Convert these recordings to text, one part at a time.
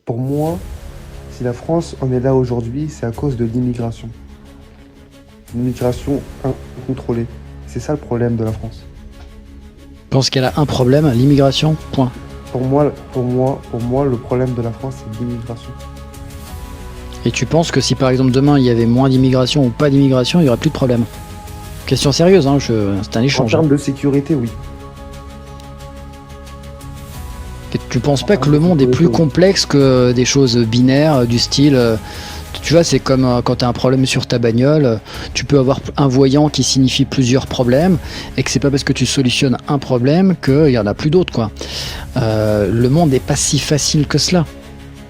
Pour moi, si la France en est là aujourd'hui, c'est à cause de l'immigration. L'immigration incontrôlée. C'est ça le problème de la France. Je pense qu'elle a un problème, l'immigration, point. Pour moi, le problème de la France, c'est l'immigration. Et tu penses que si par exemple demain il y avait moins d'immigration ou pas d'immigration, il n'y aurait plus de problème? Question sérieuse, hein, c'est un En échange. termes de sécurité, oui. Tu penses pas que le monde est plus complexe que des choses binaires du style, tu vois, c'est comme quand tu as un problème sur ta bagnole, tu peux avoir un voyant qui signifie plusieurs problèmes et que c'est pas parce que tu solutionnes un problème qu'il y en a plus d'autres, quoi. Le monde n'est pas si facile que cela.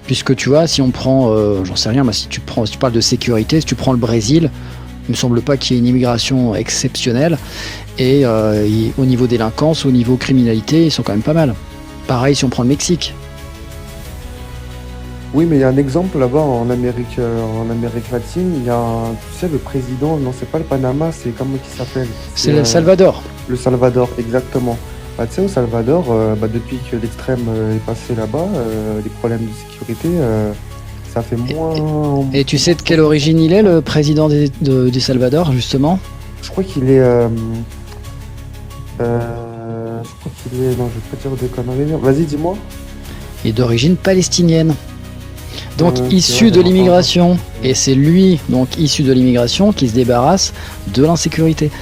Puisque tu vois, si on prend, j'en sais rien, mais si tu parles de sécurité, si tu prends le Brésil, il me semble pas qu'il y ait une immigration exceptionnelle et au niveau délinquance, au niveau criminalité, ils sont quand même pas mal. Pareil si on prend le Mexique. Oui, mais il y a un exemple là-bas en Amérique latine. Il y a tu sais, le président, non, c'est pas le Panama, c'est comment il s'appelle? C'est le Salvador. Le Salvador, exactement. Bah, tu sais, au Salvador, depuis que l'extrême est passé là-bas, les problèmes de sécurité, ça fait moins. Et tu sais de quelle origine il est, le président du Salvador, justement? Je crois qu'il est. Je crois qu'il est. Non, je vais pas dire de conneries. Vas-y, dis-moi. Il est d'origine palestinienne. Donc issu ouais, de l'immigration. Et c'est lui, donc issu de l'immigration, qui se débarrasse de l'insécurité.